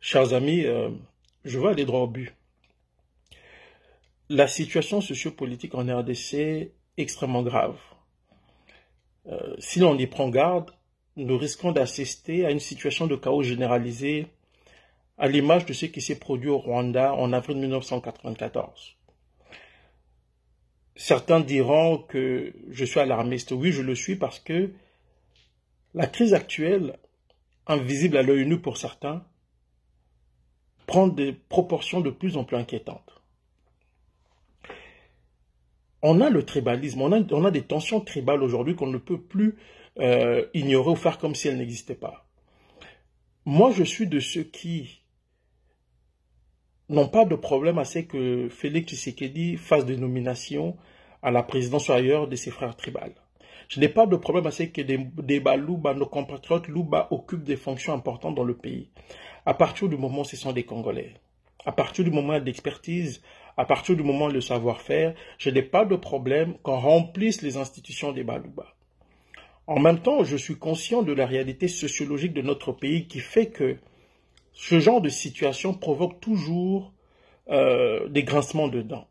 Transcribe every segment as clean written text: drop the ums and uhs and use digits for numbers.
Chers amis, je veux aller droit au but. La situation sociopolitique en RDC est extrêmement grave. Si l'on y prend garde, nous risquons d'assister à une situation de chaos généralisé à l'image de ce qui s'est produit au Rwanda en avril 1994. Certains diront que je suis alarmiste. Oui, je le suis parce que la crise actuelle, invisible à l'œil nu pour certains, prend des proportions de plus en plus inquiétantes. On a le tribalisme, on a des tensions tribales aujourd'hui qu'on ne peut plus ignorer ou faire comme si elles n'existaient pas. Moi, je suis de ceux qui n'ont pas de problème à ce que Félix Tshisekedi fasse des nominations à la présidence ou ailleurs de ses frères tribales. Je n'ai pas de problème à ce que des Balouba, nos compatriotes Louba, occupent des fonctions importantes dans le pays. À partir du moment où ce sont des Congolais, à partir du moment d'expertise, à partir du moment où le savoir-faire, je n'ai pas de problème qu'on remplisse les institutions des Balouba. En même temps, je suis conscient de la réalité sociologique de notre pays qui fait que ce genre de situation provoque toujours des grincements de dents.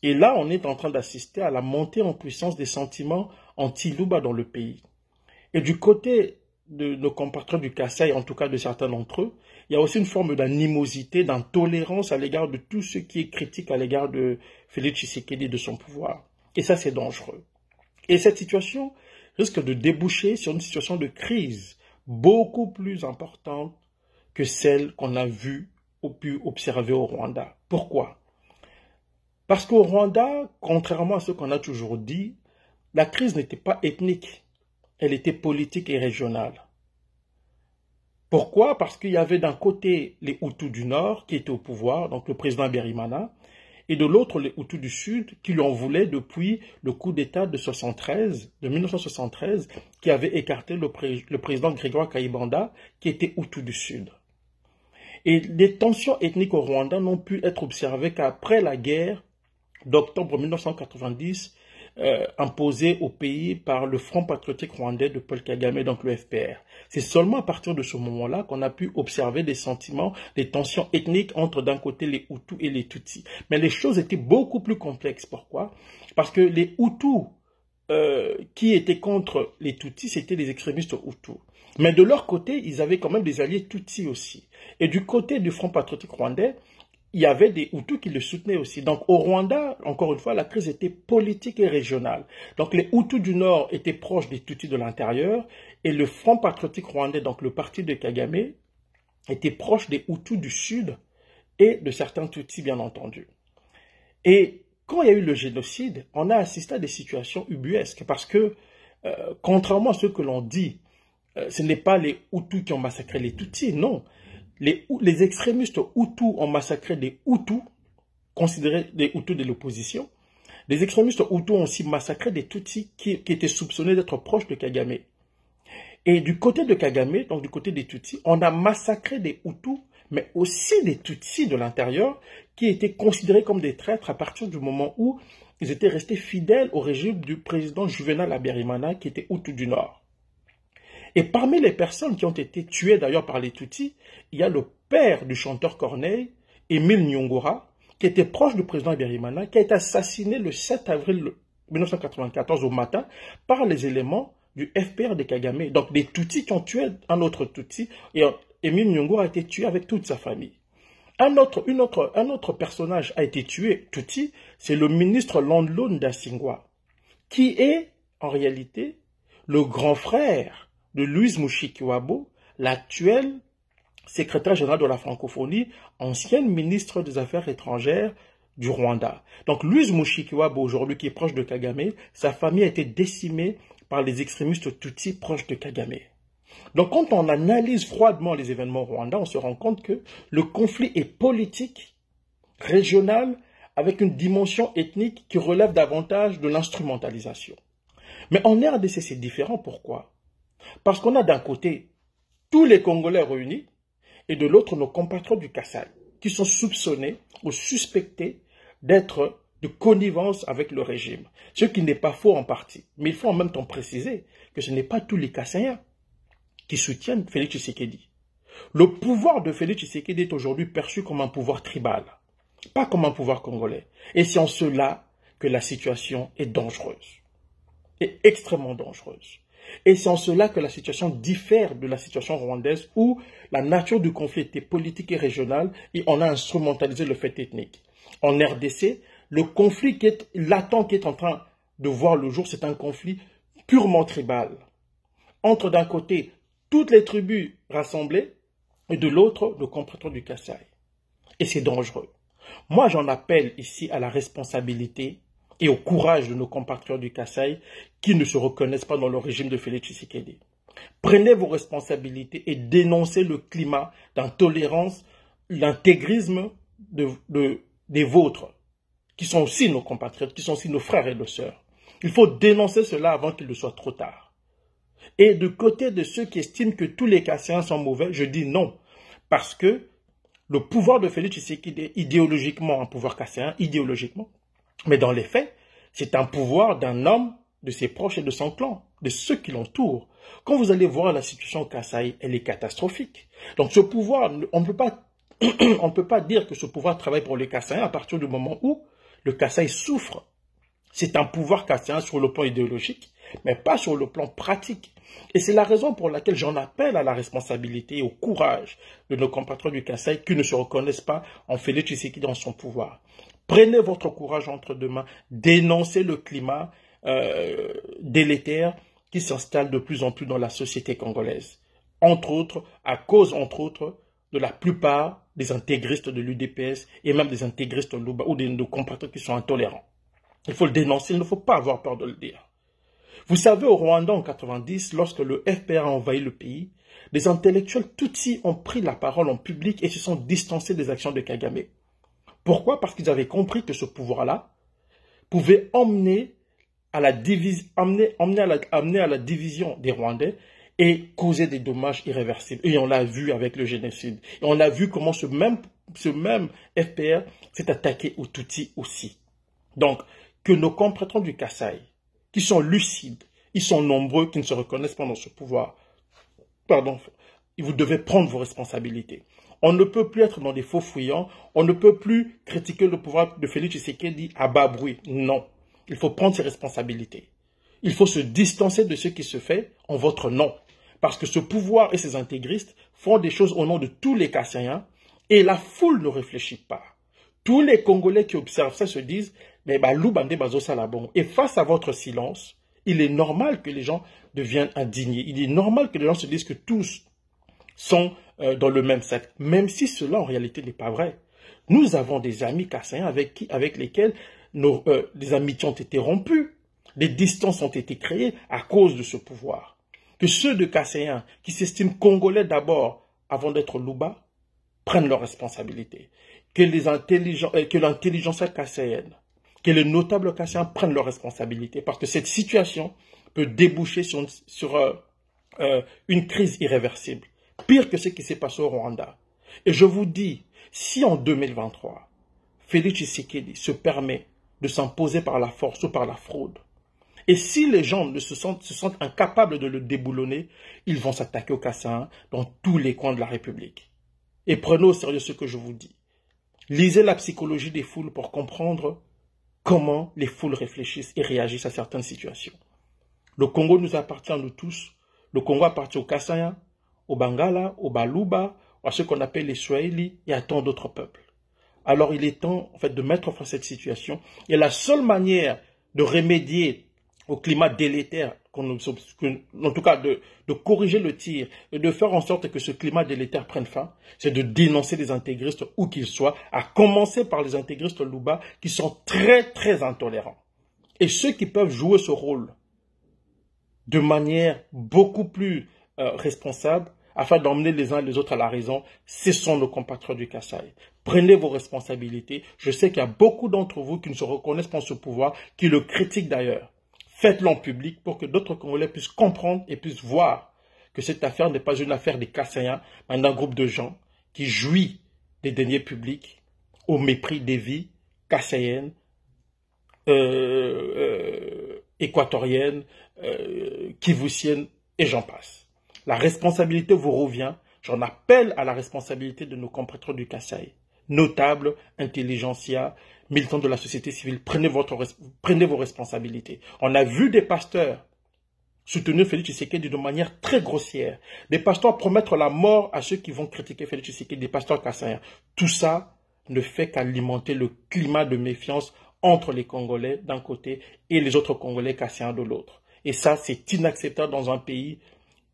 Et là, on est en train d'assister à la montée en puissance des sentiments anti-Louba dans le pays. Et du côté de nos compatriotes du Kasaï, en tout cas de certains d'entre eux, il y a aussi une forme d'animosité, d'intolérance à l'égard de tout ce qui est critique à l'égard de Félix Tshisekedi et de son pouvoir. Et ça, c'est dangereux. Et cette situation risque de déboucher sur une situation de crise beaucoup plus importante que celle qu'on a vue ou pu observer au Rwanda. Pourquoi? Parce qu'au Rwanda, contrairement à ce qu'on a toujours dit, la crise n'était pas ethnique, elle était politique et régionale. Pourquoi? Parce qu'il y avait d'un côté les Hutus du Nord qui étaient au pouvoir, donc le président Habyarimana, et de l'autre les Hutus du Sud qui lui en voulaient depuis le coup d'État de 1973, qui avait écarté le président Grégoire Kayibanda, qui était Hutu du Sud. Et les tensions ethniques au Rwanda n'ont pu être observées qu'après la guerre d'octobre 1990, imposée au pays par le Front patriotique rwandais de Paul Kagame, donc le FPR. C'est seulement à partir de ce moment-là qu'on a pu observer des sentiments, des tensions ethniques entre d'un côté les Hutus et les Tutsis. Mais les choses étaient beaucoup plus complexes. Pourquoi? Parce que les Hutus qui étaient contre les Tutsis, c'était les extrémistes Hutus. Mais de leur côté, ils avaient quand même des alliés Tutsis aussi. Et du côté du Front patriotique rwandais, il y avait des Hutus qui le soutenaient aussi. Donc au Rwanda, encore une fois, la crise était politique et régionale. Donc les Hutus du Nord étaient proches des Tutsis de l'intérieur et le Front patriotique rwandais, donc le parti de Kagame, était proche des Hutus du Sud et de certains Tutsis, bien entendu. Et quand il y a eu le génocide, on a assisté à des situations ubuesques parce que, contrairement à ce que l'on dit, ce n'est pas les Hutus qui ont massacré les Tutsis, non. Les extrémistes Hutus ont massacré des Hutus, considérés des Hutus de l'opposition. Les extrémistes Hutus ont aussi massacré des Tutsis qui étaient soupçonnés d'être proches de Kagame. Et du côté de Kagame, donc du côté des Tutsis, on a massacré des Hutus, mais aussi des Tutsis de l'intérieur, qui étaient considérés comme des traîtres à partir du moment où ils étaient restés fidèles au régime du président Juvenal Habyarimana, qui était Hutu du Nord. Et parmi les personnes qui ont été tuées d'ailleurs par les Tutsis, il y a le père du chanteur Corneille, Émile Nyongora, qui était proche du président Habyarimana, qui a été assassiné le 7 avril 1994 au matin par les éléments du FPR de Kagame. Donc des Tutsis qui ont tué un autre Tutsi, et Émile Nyongora a été tué avec toute sa famille. Un autre personnage a été tué, Tutsi, c'est le ministre Landlo Ndasingwa, qui est en réalité le grand frère de Louise Mushikiwabo, l'actuel secrétaire général de la francophonie, ancienne ministre des Affaires étrangères du Rwanda. Donc Louise Mushikiwabo, aujourd'hui qui est proche de Kagame, sa famille a été décimée par les extrémistes Tutsis proches de Kagame. Donc quand on analyse froidement les événements au Rwanda, on se rend compte que le conflit est politique, régional, avec une dimension ethnique qui relève davantage de l'instrumentalisation. Mais en RDC, c'est différent. Pourquoi? Parce qu'on a d'un côté tous les Congolais réunis et de l'autre nos compatriotes du Kasaï qui sont soupçonnés ou suspectés d'être de connivence avec le régime. Ce qui n'est pas faux en partie. Mais il faut en même temps préciser que ce n'est pas tous les Kasaïens qui soutiennent Félix Tshisekedi. Le pouvoir de Félix Tshisekedi est aujourd'hui perçu comme un pouvoir tribal, pas comme un pouvoir congolais. Et c'est en cela que la situation est dangereuse, est extrêmement dangereuse. Et c'est en cela que la situation diffère de la situation rwandaise où la nature du conflit était politique et régionale et on a instrumentalisé le fait ethnique. En RDC, le conflit qui est latent, qui est en train de voir le jour, c'est un conflit purement tribal. Entre d'un côté toutes les tribus rassemblées et de l'autre le compatriote du Kasaï. Et c'est dangereux. Moi, j'en appelle ici à la responsabilité et au courage de nos compatriotes du Kasaï qui ne se reconnaissent pas dans le régime de Félix Tshisekedi. Prenez vos responsabilités et dénoncez le climat d'intolérance, l'intégrisme des vôtres, qui sont aussi nos compatriotes, qui sont aussi nos frères et nos sœurs. Il faut dénoncer cela avant qu'il ne soit trop tard. Et du côté de ceux qui estiment que tous les Kassaïens sont mauvais, je dis non. Parce que le pouvoir de Félix Tshisekedi est idéologiquement un pouvoir kassaïen, idéologiquement. Mais dans les faits, c'est un pouvoir d'un homme, de ses proches et de son clan, de ceux qui l'entourent. Quand vous allez voir la situation au Kasaï, elle est catastrophique. Donc ce pouvoir, on ne peut pas dire que ce pouvoir travaille pour les Kassaïens à partir du moment où le Kasaï souffre. C'est un pouvoir kassaïen sur le plan idéologique, mais pas sur le plan pratique. Et c'est la raison pour laquelle j'en appelle à la responsabilité et au courage de nos compatriotes du Kasaï qui ne se reconnaissent pas en Félix Tshisekedi dans son pouvoir. Prenez votre courage entre deux mains, dénoncez le climat délétère qui s'installe de plus en plus dans la société congolaise. Entre autres, à cause, entre autres, de la plupart des intégristes de l'UDPS et même des intégristes Luba ou de compatriotes qui sont intolérants. Il faut le dénoncer, il ne faut pas avoir peur de le dire. Vous savez, au Rwanda en 90, lorsque le FPR a envahi le pays, des intellectuels Tutsis ont pris la parole en public et se sont distancés des actions de Kagame. Pourquoi? Parce qu'ils avaient compris que ce pouvoir-là pouvait emmener à la division des Rwandais et causer des dommages irréversibles. Et on l'a vu avec le génocide. Et on a vu comment ce même FPR s'est attaqué aux Tutsis aussi. Donc, que nos compatriotes du Kasaï, qui sont lucides, ils sont nombreux, qui ne se reconnaissent pas dans ce pouvoir, pardon, vous devez prendre vos responsabilités. On ne peut plus être dans des faux fuyants, on ne peut plus critiquer le pouvoir de Félix Tshisekedi à bas bruit. Non, il faut prendre ses responsabilités. Il faut se distancer de ce qui se fait en votre nom. Parce que ce pouvoir et ses intégristes font des choses au nom de tous les Kassaïens et la foule ne réfléchit pas. Tous les Congolais qui observent ça se disent « mais Loubandé Bazo Salabon ». Et face à votre silence, il est normal que les gens deviennent indignés. Il est normal que les gens se disent que tous sont dans le même sac, même si cela en réalité n'est pas vrai. Nous avons des amis kassaïens avec lesquels les amitiés ont été rompues, des distances ont été créées à cause de ce pouvoir. Que ceux de Kassaïens qui s'estiment congolais d'abord avant d'être Louba prennent leurs responsabilités. Que l'intelligence kassaïenne, que les notables kassaïens prennent leurs responsabilités parce que cette situation peut déboucher sur une crise irréversible. Pire que ce qui s'est passé au Rwanda. Et je vous dis, si en 2023, Félix Tshisekedi se permet de s'imposer par la force ou par la fraude, et si les gens se sentent incapables de le déboulonner, ils vont s'attaquer aux Kassaïens dans tous les coins de la République. Et prenez au sérieux ce que je vous dis. Lisez la psychologie des foules pour comprendre comment les foules réfléchissent et réagissent à certaines situations. Le Congo nous appartient à nous tous. Le Congo appartient aux Kassaïens, aux Bangala, aux Baluba, à ceux qu'on appelle les Swahili et à tant d'autres peuples. Alors il est temps en fait, de mettre fin à cette situation. Et la seule manière de remédier au climat délétère, en tout cas de corriger le tir et de faire en sorte que ce climat délétère prenne fin, c'est de dénoncer les intégristes où qu'ils soient, à commencer par les intégristes Luba qui sont très très intolérants. Et ceux qui peuvent jouer ce rôle de manière beaucoup plus responsable, afin d'emmener les uns et les autres à la raison, ce sont nos compatriotes du Kasaï. Prenez vos responsabilités. Je sais qu'il y a beaucoup d'entre vous qui ne se reconnaissent pas en ce pouvoir, qui le critiquent d'ailleurs. Faites-le en public pour que d'autres Congolais puissent comprendre et puissent voir que cette affaire n'est pas une affaire des Kassaïens, mais d'un groupe de gens qui jouit des deniers publics au mépris des vies kassaïennes, équatoriennes, kivussiennes et j'en passe. La responsabilité vous revient J'en appelle à la responsabilité de nos compatriotes du Kasaï. Notables, intelligentsia, militants de la société civile, prenez vos responsabilités. On a vu des pasteurs soutenir Félix Tshisekedi de manière très grossière. Des pasteurs promettre la mort à ceux qui vont critiquer Félix Tshisekedi, des pasteurs kassaïens. Tout ça ne fait qu'alimenter le climat de méfiance entre les Congolais d'un côté et les autres Congolais kassaïens de l'autre. Et ça, c'est inacceptable dans un pays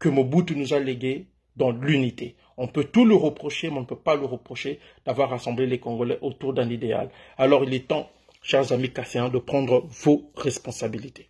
que Mobutu nous a légué dans l'unité. On peut tout le reprocher, mais on ne peut pas le reprocher d'avoir rassemblé les Congolais autour d'un idéal. Alors il est temps, chers amis kassaïens, de prendre vos responsabilités.